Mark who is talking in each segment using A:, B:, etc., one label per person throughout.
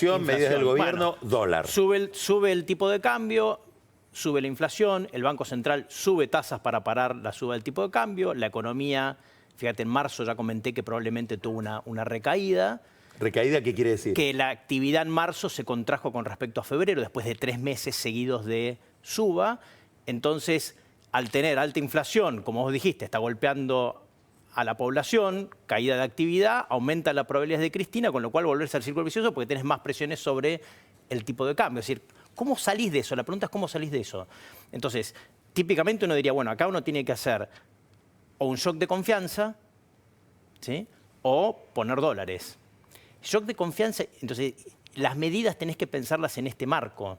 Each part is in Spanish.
A: inflación, medidas del gobierno,
B: bueno,
A: dólar.
B: Sube el tipo de cambio, sube la inflación, el Banco Central sube tasas para parar la suba del tipo de cambio, la economía, fíjate, en marzo ya comenté que probablemente tuvo una recaída.
A: ¿Recaída qué quiere decir?
B: Que la actividad en marzo se contrajo con respecto a febrero, después de 3 meses seguidos de suba. Entonces, al tener alta inflación, como vos dijiste, está golpeando a la población, caída de actividad, aumenta la probabilidad de Cristina, con lo cual volverse al círculo vicioso porque tenés más presiones sobre el tipo de cambio. Es decir, ¿cómo salís de eso? La pregunta es ¿cómo salís de eso? Entonces, típicamente uno diría, bueno, acá uno tiene que hacer o un shock de confianza, ¿sí?, o poner dólares. Shock de confianza, entonces las medidas tenés que pensarlas en este marco.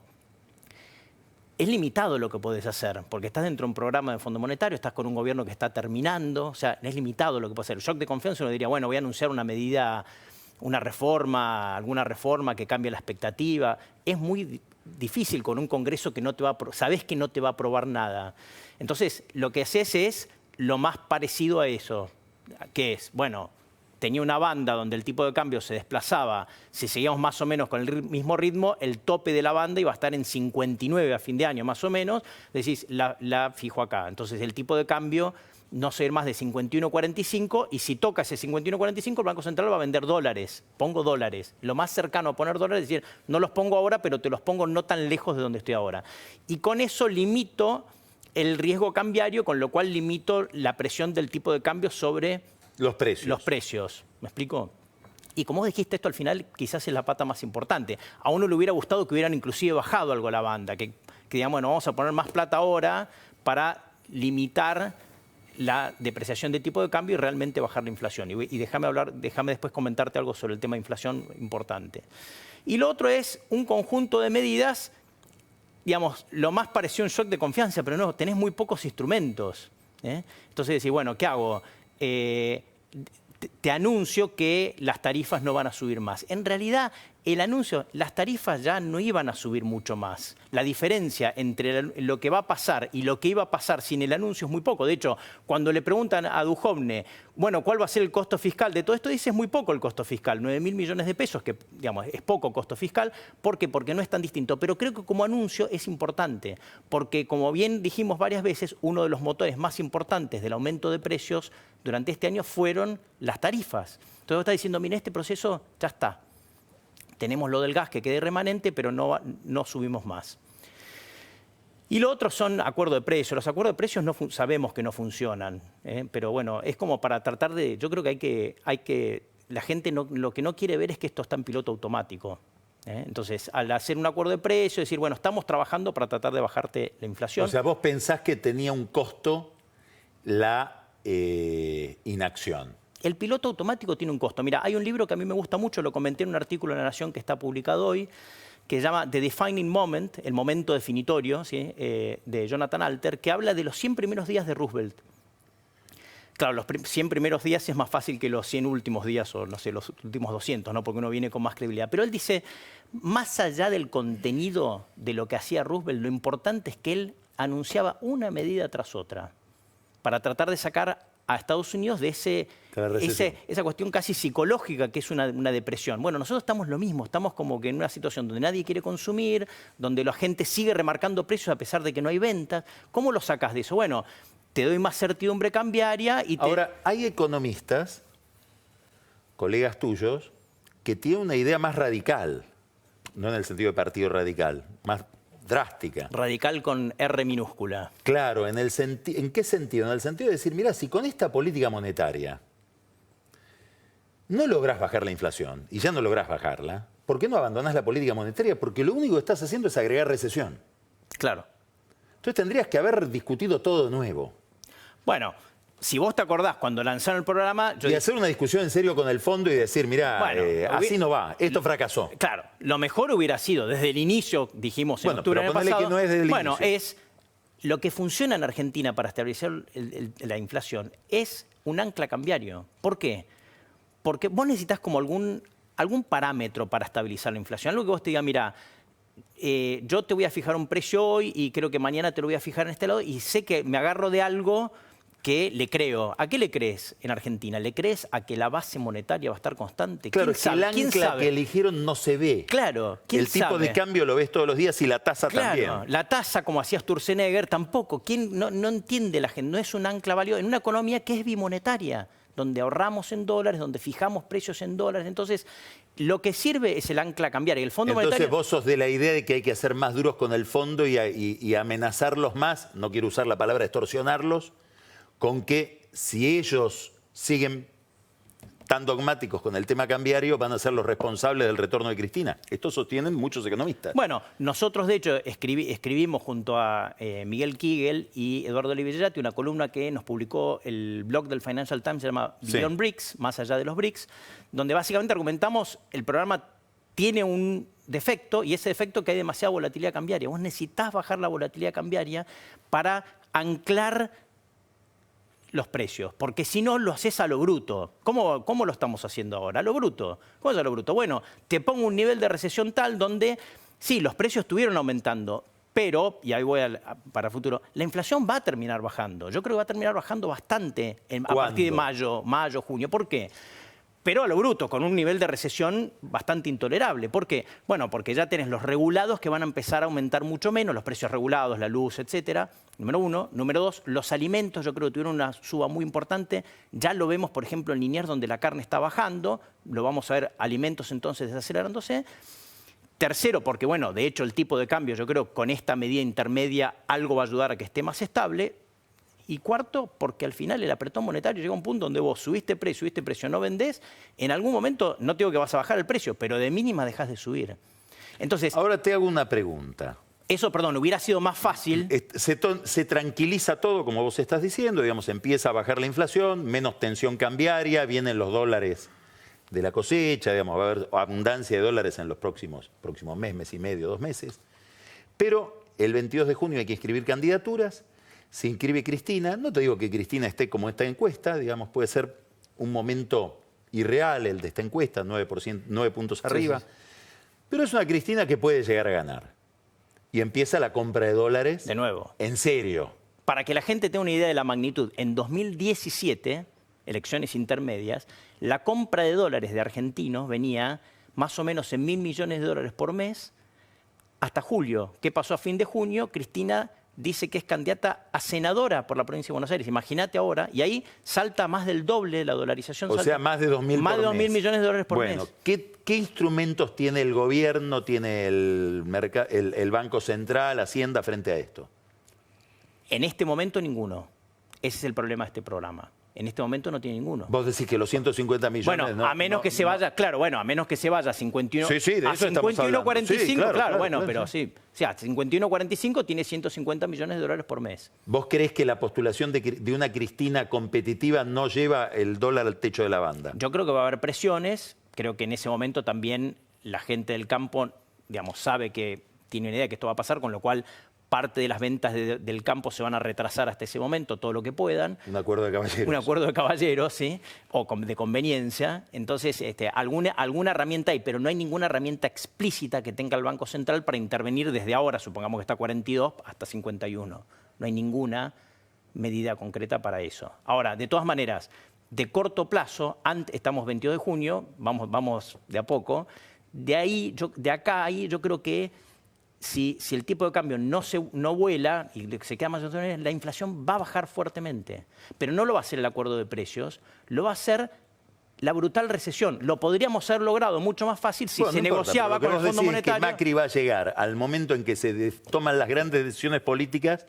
B: Es limitado lo que podés hacer, porque estás dentro de un programa de Fondo Monetario, estás con un gobierno que está terminando, o sea, es limitado lo que puedes hacer. Shock de confianza uno diría, bueno, voy a anunciar una medida, una reforma, alguna reforma que cambie la expectativa. Es muy difícil con un Congreso que no te va a, sabés que no te va a aprobar nada. Entonces, lo que haces es lo más parecido a eso, que es, bueno, tenía una banda donde el tipo de cambio se desplazaba, si seguíamos más o menos con el mismo ritmo, el tope de la banda iba a estar en 59 a fin de año, más o menos, decís, la fijo acá. Entonces el tipo de cambio no se va a ir más de 51.45 y si toca ese 51.45 el Banco Central va a vender dólares, pongo dólares. Lo más cercano a poner dólares es decir, no los pongo ahora, pero te los pongo no tan lejos de donde estoy ahora. Y con eso limito el riesgo cambiario, con lo cual limito la presión del tipo de cambio sobre
A: los precios.
B: Los precios, ¿me explico? Y como vos dijiste, esto al final quizás es la pata más importante. A uno le hubiera gustado que hubieran inclusive bajado algo la banda, que digan, bueno, vamos a poner más plata ahora para limitar la depreciación de tipo de cambio y realmente bajar la inflación. Y déjame después comentarte algo sobre el tema de inflación importante. Y lo otro es un conjunto de medidas, digamos, lo más pareció un shock de confianza, pero no, tenés muy pocos instrumentos, ¿eh? Entonces decís, bueno, ¿qué hago? Te anuncio que las tarifas no van a subir más. En realidad, el anuncio, las tarifas ya no iban a subir mucho más. La diferencia entre lo que va a pasar y lo que iba a pasar sin el anuncio es muy poco. De hecho, cuando le preguntan a Duhovne, bueno, ¿cuál va a ser el costo fiscal de todo esto? Dice, es muy poco el costo fiscal, 9.000 millones de pesos, que digamos, es poco costo fiscal. ¿Por qué? Porque no es tan distinto. Pero creo que como anuncio es importante, porque como bien dijimos varias veces, uno de los motores más importantes del aumento de precios durante este año fueron las tarifas. Entonces vos estás diciendo, mira, este proceso ya está. Tenemos lo del gas que quede remanente, pero no subimos más. Y lo otro son acuerdos de precios. Los acuerdos de precios sabemos que no funcionan, pero bueno, es como para tratar de... Yo creo que la gente lo que no quiere ver es que esto está en piloto automático. Entonces, al hacer un acuerdo de precios, decir, bueno, estamos trabajando para tratar de bajarte la inflación.
A: O sea, vos pensás que tenía un costo la inacción.
B: El piloto automático tiene un costo. Mira, hay un libro que a mí me gusta mucho, lo comenté en un artículo en La Nación que está publicado hoy, que se llama The Defining Moment, el momento definitorio, ¿sí?, de Jonathan Alter, que habla de los 100 primeros días de Roosevelt. Claro, los 100 primeros días es más fácil que los 100 últimos días o, no sé, los últimos 200, ¿no?, porque uno viene con más credibilidad. Pero él dice, más allá del contenido de lo que hacía Roosevelt, lo importante es que él anunciaba una medida tras otra para tratar de sacar a Estados Unidos de esa cuestión casi psicológica que es una depresión. Bueno, nosotros estamos lo mismo, estamos como que en una situación donde nadie quiere consumir, donde la gente sigue remarcando precios a pesar de que no hay ventas. ¿Cómo lo sacas de eso? Bueno, te doy más certidumbre cambiaria y
A: Ahora, hay economistas, colegas tuyos, que tienen una idea más radical, no en el sentido de partido radical, más drástica.
B: Radical con R minúscula.
A: Claro, ¿en qué sentido? En el sentido de decir, mira, si con esta política monetaria no lográs bajar la inflación y ya no lográs bajarla, ¿por qué no abandonás la política monetaria? Porque lo único que estás haciendo es agregar recesión.
B: Claro.
A: Entonces tendrías que haber discutido todo de nuevo.
B: Bueno, si vos te acordás cuando lanzaron el programa...
A: Y hacer una discusión en serio con el fondo y decir, mirá, bueno, así no va, esto fracasó.
B: Claro, lo mejor hubiera sido, desde el inicio, dijimos en octubre del año pasado...
A: Que no es desde el
B: bueno,
A: inicio.
B: es lo que funciona en Argentina para estabilizar la inflación es un ancla cambiario. ¿Por qué? Porque vos necesitas como algún parámetro para estabilizar la inflación. Algo que vos te diga, mira, yo te voy a fijar un precio hoy y creo que mañana te lo voy a fijar en este lado y sé que me agarro de algo que le creo. ¿A qué le crees en Argentina? ¿Le crees a que la base monetaria va a estar constante?
A: Claro,
B: ¿Quién
A: es que
B: sabe?
A: el
B: ¿Quién
A: ancla
B: sabe?
A: que eligieron no se ve.
B: Claro, ¿quién
A: El tipo
B: sabe?
A: de cambio lo ves todos los días y la tasa
B: Claro,
A: también.
B: la tasa, como hacía Sturzenegger, tampoco. ¿Quién no entiende la gente? No es un ancla válido en una economía que es bimonetaria, donde ahorramos en dólares, donde fijamos precios en dólares. Entonces, lo que sirve es el ancla cambiaria. Y el Fondo
A: Entonces
B: Monetario...
A: vos sos de la idea de que hay que ser más duros con el fondo y amenazarlos más, no quiero usar la palabra extorsionarlos, con que si ellos siguen tan dogmáticos con el tema cambiario, van a ser los responsables del retorno de Cristina. Esto sostienen muchos economistas.
B: Bueno, nosotros de hecho escribimos junto a Miguel Kigel y Eduardo Olivieri una columna que nos publicó el blog del Financial Times, se llama Beyond BRICS, más allá de los BRICS, donde básicamente argumentamos el programa tiene un defecto y ese defecto que hay demasiada volatilidad cambiaria. Vos necesitás bajar la volatilidad cambiaria para anclar los precios, porque si no lo haces a lo bruto. ¿Cómo lo estamos haciendo ahora? A lo bruto. ¿Cómo es a lo bruto? Bueno, te pongo un nivel de recesión tal donde, sí, los precios estuvieron aumentando, pero, y ahí voy para el futuro, la inflación va a terminar bajando. Yo creo que va a terminar bajando bastante a partir de mayo, junio. ¿Por qué? Pero a lo bruto, con un nivel de recesión bastante intolerable. ¿Por qué? Bueno, porque ya tenés los regulados que van a empezar a aumentar mucho menos, los precios regulados, la luz, etcétera. Número uno. Número dos, los alimentos yo creo que tuvieron una suba muy importante. Ya lo vemos, por ejemplo, en Liniers, donde la carne está bajando. Lo vamos a ver, alimentos entonces desacelerándose. Tercero, porque bueno, de hecho el tipo de cambio yo creo con esta medida intermedia algo va a ayudar a que esté más estable. Y cuarto, porque al final el apretón monetario llega a un punto donde vos subiste precio, no vendés, en algún momento, no te digo que vas a bajar el precio, pero de mínima dejás de subir. Entonces,
A: ahora te hago una pregunta.
B: Eso, perdón, hubiera sido más fácil.
A: Se tranquiliza todo, como vos estás diciendo, digamos, empieza a bajar la inflación, menos tensión cambiaria, vienen los dólares de la cosecha, digamos, va a haber abundancia de dólares en los próximos mes y medio, 2 meses. Pero el 22 de junio hay que inscribir candidaturas. Se inscribe Cristina, no te digo que Cristina esté como esta encuesta, digamos, puede ser un momento irreal el de esta encuesta, 9 puntos arriba, sí. Pero es una Cristina que puede llegar a ganar. Y empieza la compra de dólares.
B: De nuevo.
A: En serio.
B: Para que la gente tenga una idea de la magnitud, en 2017, elecciones intermedias, la compra de dólares de argentinos venía más o menos en $1.000 millones por mes hasta julio. ¿Qué pasó a fin de junio? Cristina dice que es candidata a senadora por la provincia de Buenos Aires. Imagínate ahora, y ahí salta más del doble la dolarización.
A: O sea, más de 2.000
B: más de 2.000 millones de dólares por mes.
A: Bueno, ¿qué instrumentos tiene el gobierno, tiene el Banco Central, Hacienda frente a esto?
B: En este momento ninguno. Ese es el problema de este programa. En este momento no tiene ninguno.
A: Vos decís que los 150 millones...
B: Bueno, a menos que se vaya, claro, bueno, a menos que se vaya a 51...
A: Sí, de eso estamos hablando.
B: 51,45,
A: Sí,
B: claro, bueno, pero sí. O sea, 51,45 tiene 150 millones de dólares por mes.
A: ¿Vos creés que la postulación de una Cristina competitiva no lleva el dólar al techo de la banda?
B: Yo creo que va a haber presiones. Creo que en ese momento también la gente del campo, digamos, sabe que tiene una idea de que esto va a pasar, con lo cual parte de las ventas del campo se van a retrasar hasta ese momento, todo lo que puedan.
A: Un acuerdo de caballeros.
B: Un acuerdo de caballeros, ¿sí? O de conveniencia. Entonces, alguna herramienta hay, pero no hay ninguna herramienta explícita que tenga el Banco Central para intervenir desde ahora, supongamos que está 42, hasta 51. No hay ninguna medida concreta para eso. Ahora, de todas maneras, de corto plazo, estamos 22 de junio, vamos de a poco, de acá a ahí yo creo que si el tipo de cambio no vuela y se queda más o menos, la inflación va a bajar fuertemente. Pero no lo va a hacer el acuerdo de precios, lo va a hacer la brutal recesión. Lo podríamos haber logrado mucho más fácil si se negociaba con el Fondo Monetario.
A: Que Macri va a llegar al momento en que se toman las grandes decisiones políticas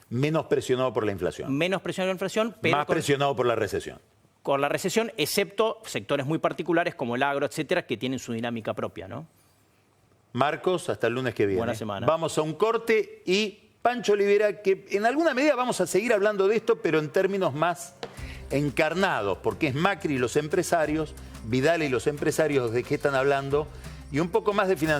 A: menos presionado por la inflación.
B: Menos presionado por la inflación, pero
A: más presionado por la recesión.
B: Con la recesión, excepto sectores muy particulares como el agro, etcétera, que tienen su dinámica propia, ¿no?
A: Marcos, hasta el lunes que viene.
B: Buena semana.
A: Vamos a un corte y Pancho Olivera, que en alguna medida vamos a seguir hablando de esto, pero en términos más encarnados, porque es Macri y los empresarios, Vidal y los empresarios de qué están hablando, y un poco más de financiación.